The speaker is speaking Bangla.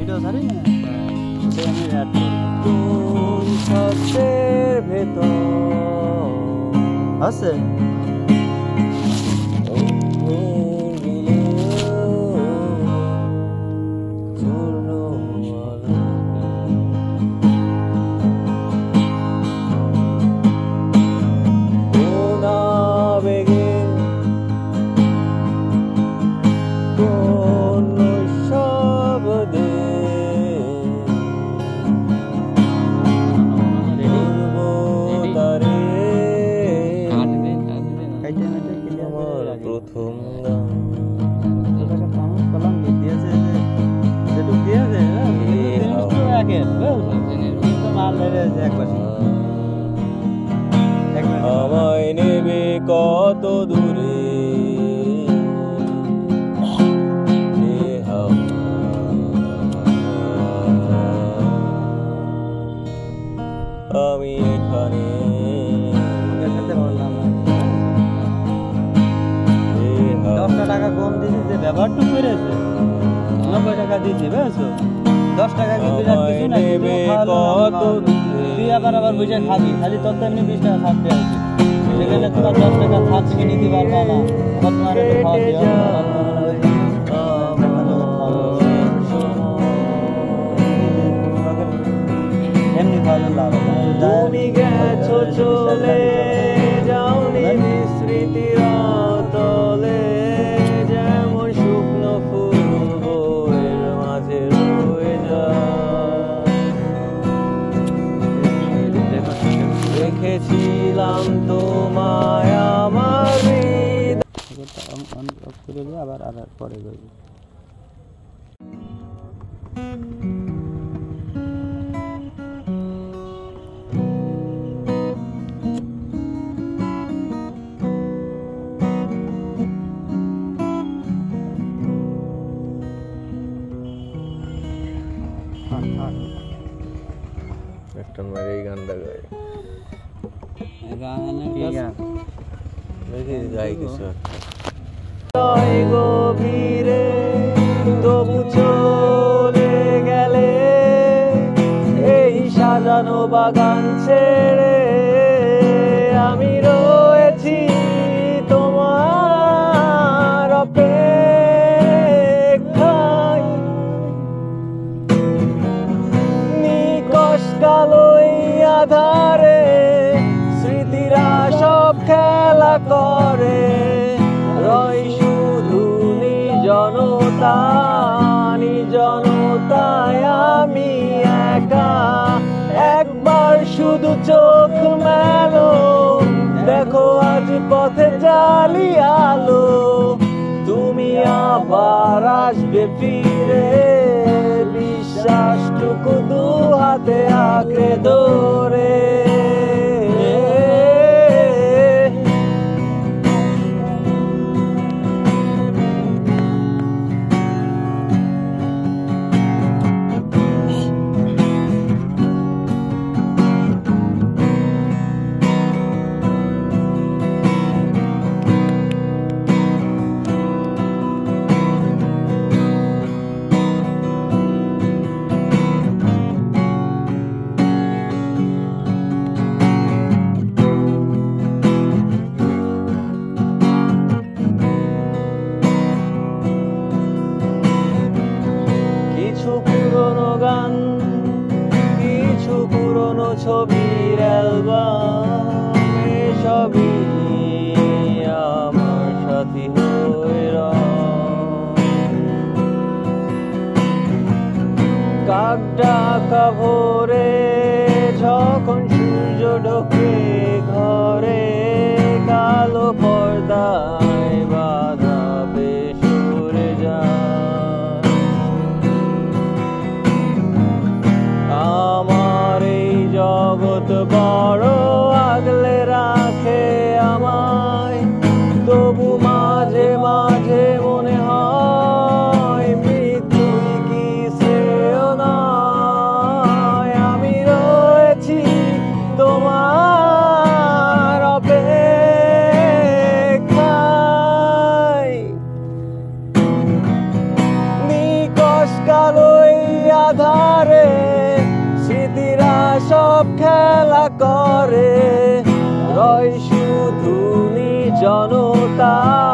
ভিডিও ছাড়ি না আমি অ্যাড কোন শব্দের ভেতর আছে আমায় নেবে কত দূরে আমি এখানে 10টা টাকা কম দিয়েছি যে ব্যবহারটুকু করেছে 90 টাকা দিয়েছি বুঝছো 10 টাকা কিন্তু কিছু না তুই আবার বুঝে খাবি খালি তোর তো এমনি 20 টাকা ছাড়তে আছে সেখানে তোমার 10 টাকা ছাড় থেকে নিতে পারবা না তোমার একটু খাওয়া দিও এমনি ভালো লাগে তুমি গেছো চলে যাওনি স্মৃতির তলে যেমন শুকনো ফুল বইয়ের মাঝে রয়ে যায় দেখেছিলাম তোমায় আমার আবার পরে করবো একটা মেরে এই গানটা গাই গাই কিছু গভীরে তবু চলে গেলে এই সাজানো বাগান ছেড়ে আমি রয়েছি তোমার অপেক্ষায় নিকশ কালো আধারে স্মৃতিরা সব খেলা করে রয় শুধু নিজনতায় আমি একা একবার শুধু চোখ মেলো দেখো আজ পথে জালি আলো তুমি আবার আসবে ফিরে বিশ্বাসটুকু দু হাতে আঁকড়ে ধরে কিছু পুরনো ছবির অ্যালবাম সবই আমার সাথী হয়ে কাক ডাকা ভোরে যখন সূর্য ঢোকে ঘরে কালো পর্দায় বাধা বেশ সরে যায় আমার এই জগৎ বড় আগলে রাখে আমায় তবু মাঝে মাঝে মনে হয় মৃত্যুই কি শ্রেয় নয় আমি রয়েছি তোমার আধারে স্মৃতিরা সব খেলা করে, রয় শুধু নির্জনতা।